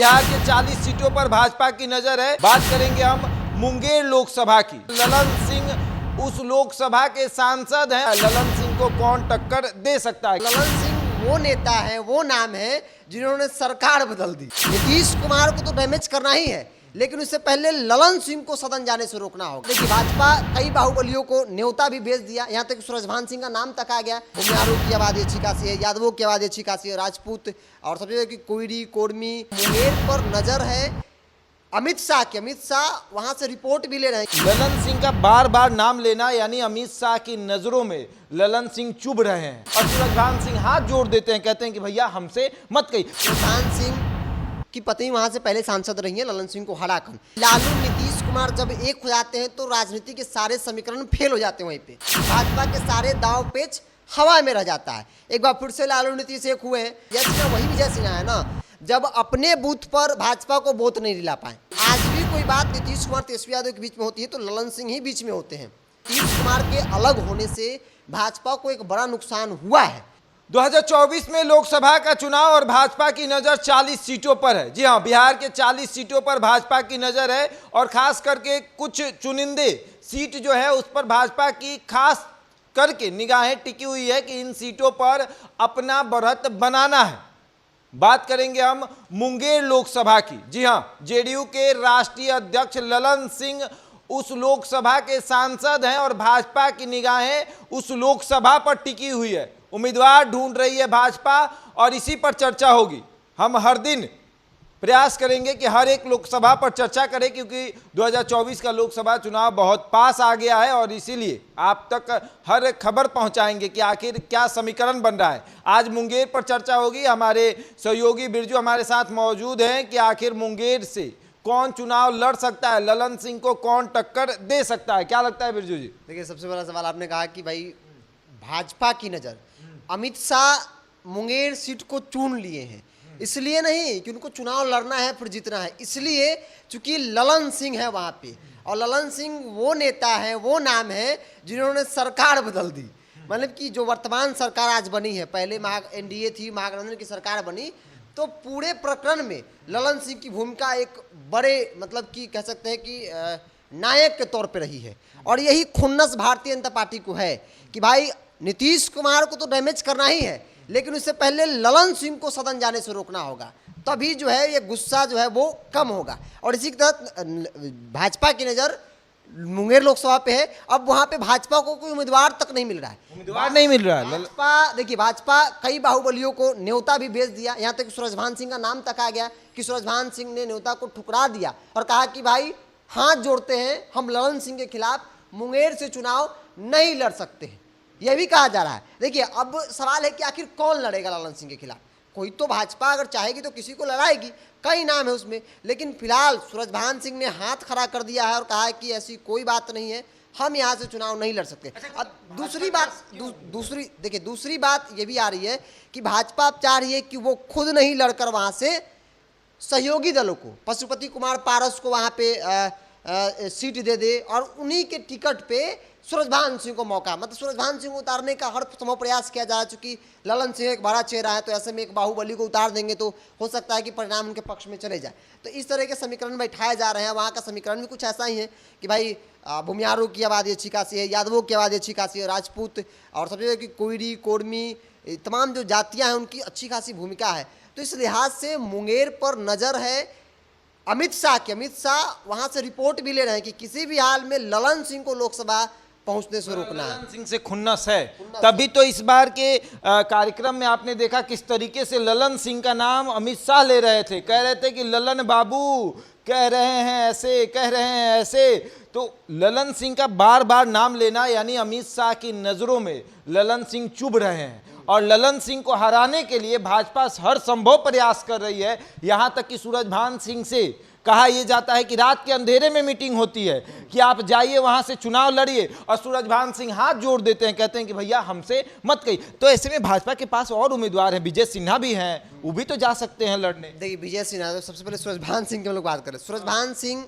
बिहार के 40 सीटों पर भाजपा की नजर है। बात करेंगे हम मुंगेर लोकसभा की। ललन सिंह उस लोकसभा के सांसद हैं। ललन सिंह को कौन टक्कर दे सकता है? ललन सिंह वो नेता है, वो नाम है जिन्होंने सरकार बदल दी। नीतीश कुमार को तो डैमेज करना ही है, लेकिन उससे पहले ललन सिंह को सदन जाने से रोकना होगा। देखिए, भाजपा कई बाहुबलियों को न्योता भी भेज दिया, यहाँ तक सूरजभान सिंह का नाम तक आ गया। भूमिहारों की आबादी अच्छी खासी है, यादवों की आबादी अच्छी खासी है, राजपूत और सबसे की कोयरी कोर्मी। मुंगेर पर नजर है अमित शाह की। अमित शाह वहां से रिपोर्ट भी ले रहे हैं। ललन सिंह का बार बार नाम लेना यानी अमित शाह की नजरों में ललन सिंह चुभ रहे हैं और सूरजभान सिंह हाथ जोड़ देते हैं, कहते हैं कि भैया हमसे मत कहिए। सूरजभान सिंह की पत्नी वहां से पहले सांसद रही है, ललन सिंह को हराकर। लालू नीतीश कुमार जब एक हो जाते हैं तो राजनीति के सारे समीकरण फेल हो जाते हैं। वहीं पे भाजपा के सारे दाव पेच हवा में रह जाता है। एक बार फिर से लालू नीतीश एक हुए हैं, जैसे वही विजय सिन्हा है ना, जब अपने बूथ पर भाजपा को वोट नहीं दिला पाए। आज भी कोई बात नीतीश कुमार तेजस्वी यादव के बीच में होती है तो ललन सिंह ही बीच में होते हैं। नीतीश कुमार के अलग होने से भाजपा को एक बड़ा नुकसान हुआ है। 2024 में लोकसभा का चुनाव और भाजपा की नजर 40 सीटों पर है। जी हाँ, बिहार के 40 सीटों पर भाजपा की नजर है और खास करके कुछ चुनिंदे सीट जो है उस पर भाजपा की खास करके निगाहें टिकी हुई है कि इन सीटों पर अपना बढ़त बनाना है। बात करेंगे हम मुंगेर लोकसभा की। जी हाँ, जेडीयू के राष्ट्रीय अध्यक्ष ललन सिंह उस लोकसभा के सांसद हैं और भाजपा की निगाहें उस लोकसभा पर टिकी हुई है। उम्मीदवार ढूंढ रही है भाजपा और इसी पर चर्चा होगी। हम हर दिन प्रयास करेंगे कि हर एक लोकसभा पर चर्चा करें, क्योंकि 2024 का लोकसभा चुनाव बहुत पास आ गया है और इसीलिए आप तक हर खबर पहुंचाएंगे कि आखिर क्या समीकरण बन रहा है। आज मुंगेर पर चर्चा होगी। हमारे सहयोगी बिरजू हमारे साथ मौजूद हैं कि आखिर मुंगेर से कौन चुनाव लड़ सकता है, ललन सिंह को कौन टक्कर दे सकता है, क्या लगता है बिरजू जी? देखिए, सबसे बड़ा सवाल आपने कहा कि भाई भाजपा की नज़र, अमित शाह मुंगेर सीट को चुन लिए हैं, इसलिए नहीं कि उनको चुनाव लड़ना है फिर जीतना है, इसलिए चूंकि ललन सिंह है वहाँ पे। और ललन सिंह वो नेता है, वो नाम है जिन्होंने सरकार बदल दी। मतलब कि जो वर्तमान सरकार आज बनी है, पहले एनडीए थी, महागठबंधन की सरकार बनी, तो पूरे प्रकरण में ललन सिंह की भूमिका एक बड़े मतलब कि कह सकते हैं कि नायक के तौर पे रही है। और यही खुन्नस भारतीय जनता पार्टी को है कि भाई नीतीश कुमार को तो डैमेज करना ही है, लेकिन उससे पहले ललन सिंह को सदन जाने से रोकना होगा, तभी जो है ये गुस्सा जो है वो कम होगा। और इसी के तहत भाजपा की नज़र मुंगेर लोकसभा पे है। अब वहाँ पे भाजपा को कोई उम्मीदवार तक नहीं मिल रहा है। उम्मीदवार नहीं मिल रहा है। भाजपा, देखिए, भाजपा कई बाहुबलियों को न्योता भी भेज दिया, यहाँ तक सूरजभान सिंह का नाम तक आ गया कि सूरजभान सिंह ने न्योता को ठुकरा दिया और कहा कि भाई हाथ जोड़ते हैं, हम ललन सिंह के खिलाफ मुंगेर से चुनाव नहीं लड़ सकते हैं, यह भी कहा जा रहा है। देखिए, अब सवाल है कि आखिर कौन लड़ेगा ललन सिंह के खिलाफ। कोई तो भाजपा अगर चाहेगी तो किसी को लड़ाएगी, कई नाम है उसमें, लेकिन फिलहाल सूरजभान सिंह ने हाथ खड़ा कर दिया है और कहा है कि ऐसी कोई बात नहीं है, हम यहाँ से चुनाव नहीं लड़ सकते। अब दूसरी बात ये भी आ रही है कि भाजपा अब चाह रही है कि वो खुद नहीं लड़कर वहाँ से सहयोगी दलों को, पशुपति कुमार पारस को वहाँ पे सीट दे दे और उन्हीं के टिकट पे सूरजभान सिंह को मौका, मतलब सूरजभान सिंह को उतारने का हर संभव प्रयास किया जा रहा है। चूंकि ललन सिंह एक बड़ा चेहरा है, तो ऐसे में एक बाहुबली को उतार देंगे तो हो सकता है कि परिणाम उनके पक्ष में चले जाए। तो इस तरह के समीकरण बैठाए जा रहे हैं। वहाँ का समीकरण भी कुछ ऐसा ही है कि भाई भूमिहारों की आबादी अच्छी खासी है, यादवों की आबादी अच्छी खासी है, राजपूत और सबसे की कोयरी कोर्मी, तमाम जो जातियाँ हैं उनकी अच्छी खासी भूमिका है। तो इस लिहाज से मुंगेर पर नज़र है अमित शाह की। अमित शाह वहाँ से रिपोर्ट भी ले रहे हैं कि किसी भी हाल में ललन सिंह को लोकसभा पहुंचने से रोकना है। ललन सिंह से खुन्नस है, तभी तो इस बार के कार्यक्रम में आपने देखा किस तरीके से ललन सिंह का नाम अमित शाह ले रहे थे, कह रहे थे कि ललन बाबू कह रहे हैं ऐसे, कह रहे हैं ऐसे। तो ललन सिंह का बार बार नाम लेना यानी अमित शाह की नजरों में ललन सिंह चुभ रहे हैं और ललन सिंह को हराने के लिए भाजपा हर संभव प्रयास कर रही है। यहां तक कि सूरजभान सिंह से कहा यह जाता है कि रात के अंधेरे में मीटिंग होती है कि आप जाइए वहां से चुनाव लड़िए, और सूरजभान सिंह हाथ जोड़ देते हैं, कहते हैं कि भैया हमसे मत कहिए। तो ऐसे में भाजपा के पास और उम्मीदवार हैं, विजय सिन्हा भी हैं, वो भी तो जा सकते हैं लड़ने। देखिए, विजय सिन्हा, तो सबसे पहले सूरजभान सिंह की हम लोग बात करें। सूरजभान सिंह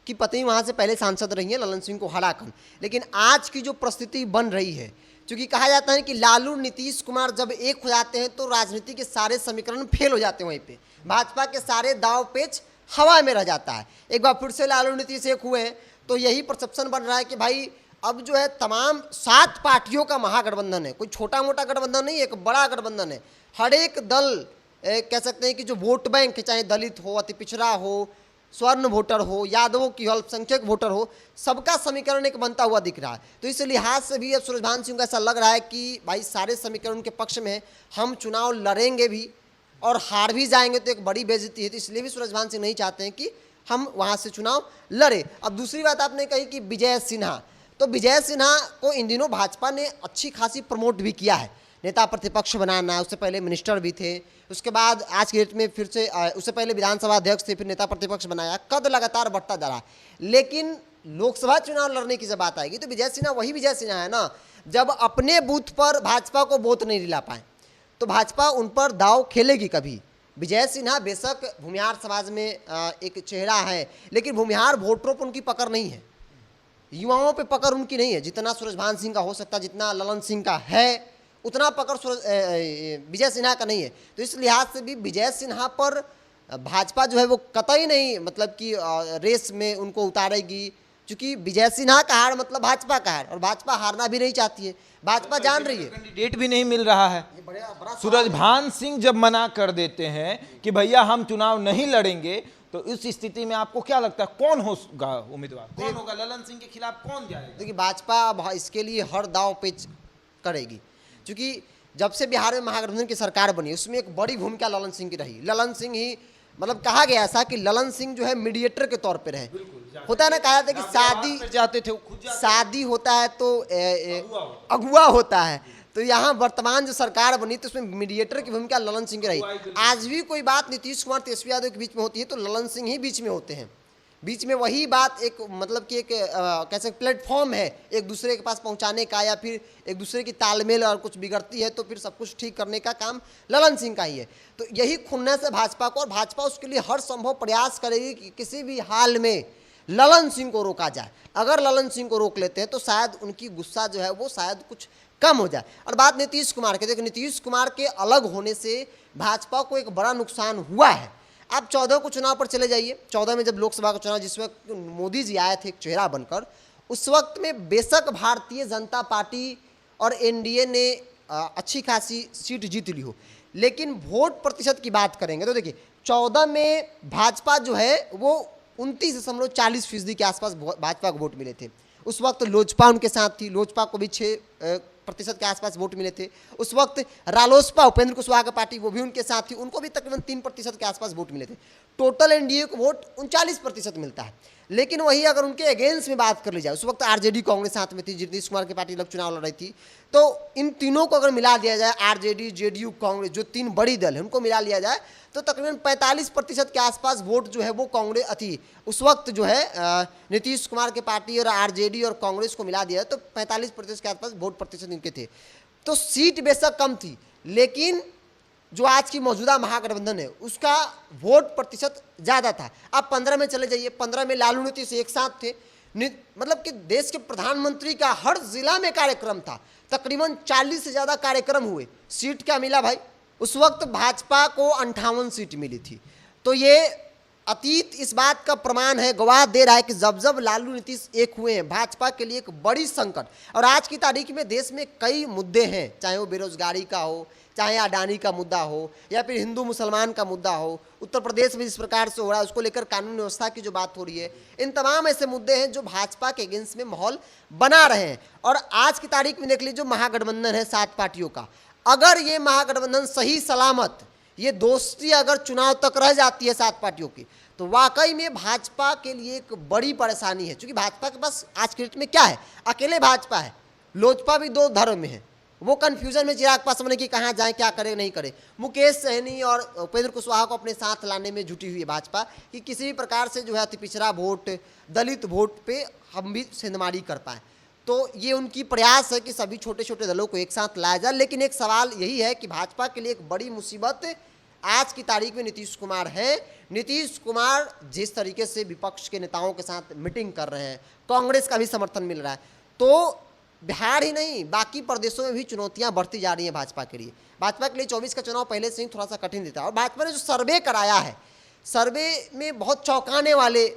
की पत्नी वहाँ से पहले सांसद रही है, ललन सिंह को हराकर। लेकिन आज की जो परिस्थिति बन रही है, क्योंकि कहा जाता है कि लालू नीतीश कुमार जब एक हो जाते हैं तो राजनीति के सारे समीकरण फेल हो जाते हैं। वहीं पे भाजपा के सारे दाव पेच हवा में रह जाता है। एक बार फिर से लालू नीतीश एक हुए हैं तो यही परसेप्शन बन रहा है कि भाई अब जो है तमाम 7 पार्टियों का महागठबंधन है, कोई छोटा मोटा गठबंधन नहीं, एक बड़ा गठबंधन है। हर एक दल कह सकते हैं कि जो वोट बैंक है, चाहे दलित हो, अति पिछड़ा हो, स्वर्ण वोटर हो, यादवों की अल्पसंख्यक वोटर हो, सबका समीकरण एक बनता हुआ दिख रहा है। तो इस लिहाज से भी अब सूरजभान सिंह को ऐसा लग रहा है कि भाई सारे समीकरण उनके पक्ष में है, हम चुनाव लड़ेंगे भी और हार भी जाएंगे तो एक बड़ी बेइज्जती है। तो इसलिए भी सूरजभान सिंह नहीं चाहते हैं कि हम वहाँ से चुनाव लड़े। अब दूसरी बात आपने कही कि विजय सिन्हा, तो विजय सिन्हा को इन दिनों भाजपा ने अच्छी खासी प्रमोट भी किया है, नेता प्रतिपक्ष बनाना, उससे पहले मिनिस्टर भी थे, उसके बाद आज के डेट में फिर से उससे पहले विधानसभा अध्यक्ष थे, फिर नेता प्रतिपक्ष बनाया, कद लगातार बढ़ता जा रहा है। लेकिन लोकसभा चुनाव लड़ने की जब बात आएगी तो विजय सिन्हा वही विजय सिन्हा है ना, जब अपने बूथ पर भाजपा को वोट नहीं दिला पाए तो भाजपा उन पर दाव खेलेगी कभी। विजय सिन्हा बेशक भूमिहार समाज में एक चेहरा है, लेकिन भूमिहार वोटरों पर उनकी पकड़ नहीं है, युवाओं पे पकड़ उनकी नहीं है। जितना सूरजभान सिंह का हो सकता है, जितना ललन सिंह का है, उतना पकड़ विजय सिन्हा का नहीं है। तो इस लिहाज से भी विजय सिन्हा पर भाजपा जो है वो कतई नहीं मतलब कि रेस में उनको उतारेगी, क्योंकि विजय सिन्हा का हार मतलब भाजपा का हार, और भाजपा हारना भी नहीं चाहती है, भाजपा जान रही है। कैंडिडेट भी नहीं मिल रहा है। बड़ा सूरजभान सिंह जब मना कर देते हैं कि भैया हम चुनाव नहीं लड़ेंगे, तो इस स्थिति में आपको क्या लगता है कौन होगा उम्मीदवार, कौन होगा ललन सिंह के खिलाफ, कौन जाएगा? देखिए भाजपा इसके लिए हर दांव पेच करेगी, क्योंकि जब से बिहार में महागठबंधन की सरकार बनी उसमें एक बड़ी भूमिका ललन सिंह की रही। ललन सिंह ही मतलब कहा गया ऐसा कि ललन सिंह जो है मीडिएटर के तौर पे रहे। होता है ना, कहा जाता है कि जाते थे, शादी होता है तो अगुआ होता है, तो यहाँ वर्तमान जो सरकार बनी तो उसमें मीडिएटर की भूमिका ललन सिंह की रही। आज भी कोई बात नीतीश कुमार तेजस्वी यादव के बीच में होती है तो ललन सिंह ही बीच में होते हैं, बीच में वही बात एक मतलब कि एक कैसे प्लेटफॉर्म है एक दूसरे के पास पहुंचाने का, या फिर एक दूसरे की तालमेल और कुछ बिगड़ती है तो फिर सब कुछ ठीक करने का काम ललन सिंह का ही है। तो यही खुन्नस है भाजपा को, और भाजपा उसके लिए हर संभव प्रयास करेगी कि किसी भी हाल में ललन सिंह को रोका जाए। अगर ललन सिंह को रोक लेते हैं तो शायद उनकी गुस्सा जो है वो शायद कुछ कम हो जाए। और बात नीतीश कुमार की, देखिए नीतीश कुमार के अलग होने से भाजपा को एक बड़ा नुकसान हुआ है। आप 14 को चुनाव पर चले जाइए, 14 में जब लोकसभा का चुनाव, जिस वक्त मोदी जी आए थे एक चेहरा बनकर, उस वक्त में बेशक भारतीय जनता पार्टी और एनडीए ने अच्छी खासी सीट जीत ली हो, लेकिन वोट प्रतिशत की बात करेंगे तो देखिए 14 में भाजपा जो है वो 29.40% के आसपास भाजपा को वोट मिले थे। उस वक्त लोजपा उनके साथ थी, लोजपा को भी 6% के आसपास वोट मिले थे। उस वक्त रालोसपा उपेंद्र कुशवाहा का पार्टी वो भी उनके साथ थी, उनको भी तकरीबन 3% के आसपास वोट मिले थे। टोटल एनडीए को वोट 39% मिलता है। लेकिन वही अगर उनके अगेंस्ट में बात कर ली जाए, उस वक्त आरजेडी कांग्रेस साथ में थी, नीतीश कुमार की पार्टी लोग चुनाव लड़ रही थी, तो इन तीनों को अगर मिला दिया जाए, आरजेडी, जेडीयू, कांग्रेस, जो 3 बड़ी दल है उनको मिला लिया जाए तो तकरीबन 45% के आसपास वोट जो है वो कांग्रेस थी। उस वक्त जो है नीतीश कुमार की पार्टी और आरजेडी और कांग्रेस को मिला दिया तो 45% के आसपास वोट प्रतिशत इनके थे। तो सीट बेशक कम थी, लेकिन जो आज की मौजूदा महागठबंधन है उसका वोट प्रतिशत ज़्यादा था। आप 15 में चले जाइए, 15 में लालू नीतीश एक साथ थे, मतलब कि देश के प्रधानमंत्री का हर जिला में कार्यक्रम था, तकरीबन 40 से ज़्यादा कार्यक्रम हुए। सीट क्या मिला भाई? उस वक्त भाजपा को 58 सीट मिली थी। तो ये अतीत इस बात का प्रमाण है, गवाह दे रहा है कि जब जब लालू नीतीश एक हुए हैं भाजपा के लिए एक बड़ी संकट। और आज की तारीख में देश में कई मुद्दे हैं, चाहे वो बेरोजगारी का हो, चाहे अडानी का मुद्दा हो, या फिर हिंदू मुसलमान का मुद्दा हो, उत्तर प्रदेश में जिस प्रकार से हो रहा है उसको लेकर कानून व्यवस्था की जो बात हो रही है, इन तमाम ऐसे मुद्दे हैं जो भाजपा के अगेंस्ट में माहौल बना रहे हैं। और आज की तारीख में देख लीजिए जो महागठबंधन है 7 पार्टियों का, अगर ये महागठबंधन सही सलामत, ये दोस्ती अगर चुनाव तक रह जाती है 7 पार्टियों की, तो वाकई में भाजपा के लिए एक बड़ी परेशानी है। क्योंकि भाजपा के पास आज के डेट में क्या है, अकेले भाजपा है, लोजपा भी 2 धर्म में है, वो कन्फ्यूजन में चिराग पासवान की कहाँ जाए, क्या करे नहीं करे। मुकेश सहनी और उपेंद्र कुशवाहा को अपने साथ लाने में जुटी हुई है भाजपा कि किसी भी प्रकार से जो है अति पिछड़ा वोट, दलित वोट पे हम भी सेंधमारी कर पाएँ। तो ये उनकी प्रयास है कि सभी छोटे छोटे दलों को एक साथ लाया जाए। लेकिन एक सवाल यही है कि भाजपा के लिए एक बड़ी मुसीबत आज की तारीख में नीतीश कुमार है। नीतीश कुमार जिस तरीके से विपक्ष के नेताओं के साथ मीटिंग कर रहे हैं, कांग्रेस का भी समर्थन मिल रहा है, तो बिहार ही नहीं बाकी प्रदेशों में भी चुनौतियां बढ़ती जा रही हैं भाजपा के लिए। भाजपा के लिए 24 का चुनाव पहले से ही थोड़ा सा कठिन देता है। और भाजपा ने जो सर्वे कराया है, सर्वे में बहुत चौंकाने वाले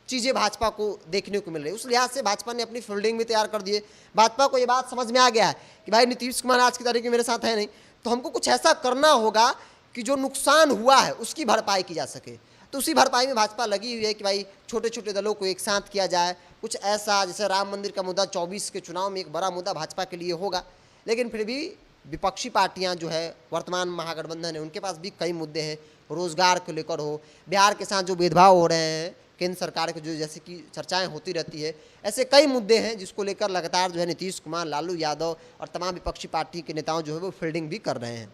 चीज़ें भाजपा को देखने को मिल रही है। उस लिहाज से भाजपा ने अपनी फील्डिंग भी तैयार कर दी है। भाजपा को ये बात समझ में आ गया है कि भाई नीतीश कुमार आज की तारीख में मेरे साथ है नहीं, तो हमको कुछ ऐसा करना होगा कि जो नुकसान हुआ है उसकी भरपाई की जा सके। तो उसी भरपाई में भाजपा लगी हुई है कि भाई छोटे छोटे दलों को एक साथ किया जाए। कुछ ऐसा जैसे राम मंदिर का मुद्दा 24 के चुनाव में एक बड़ा मुद्दा भाजपा के लिए होगा, लेकिन फिर भी विपक्षी पार्टियां जो है वर्तमान महागठबंधन है उनके पास भी कई मुद्दे हैं। रोजगार को लेकर हो, बिहार के साथ जो भेदभाव हो रहे हैं केंद्र सरकार के, जो जैसे कि चर्चाएं होती रहती है, ऐसे कई मुद्दे हैं जिसको लेकर लगातार जो है नीतीश कुमार, लालू यादव और तमाम विपक्षी पार्टी के नेताओं जो है वो फील्डिंग भी कर रहे हैं।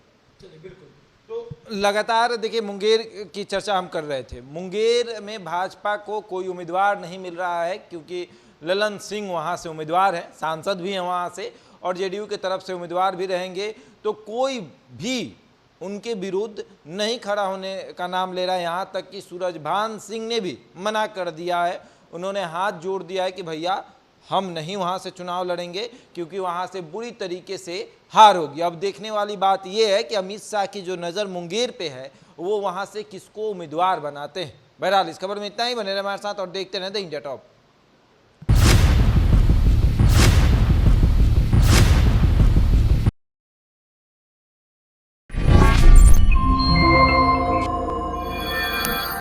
तो लगातार देखिए मुंगेर की चर्चा हम कर रहे थे। मुंगेर में भाजपा को कोई उम्मीदवार नहीं मिल रहा है क्योंकि ललन सिंह वहां से उम्मीदवार हैं, सांसद भी हैं वहां से, और जेडीयू की तरफ से उम्मीदवार भी रहेंगे। तो कोई भी उनके विरुद्ध नहीं खड़ा होने का नाम ले रहा है। यहाँ तक कि सूरजभान सिंह ने भी मना कर दिया है। उन्होंने हाथ जोड़ दिया है कि भैया हम नहीं वहाँ से चुनाव लड़ेंगे क्योंकि वहाँ से बुरी तरीके से हार होगी। अब देखने वाली बात यह है कि अमित शाह की जो नज़र मुंगेर पे है वो वहाँ से किसको उम्मीदवार बनाते हैं। बहरहाल इस खबर में इतना ही। बने रहे हमारे साथ और देखते रहें द इंडिया टॉप।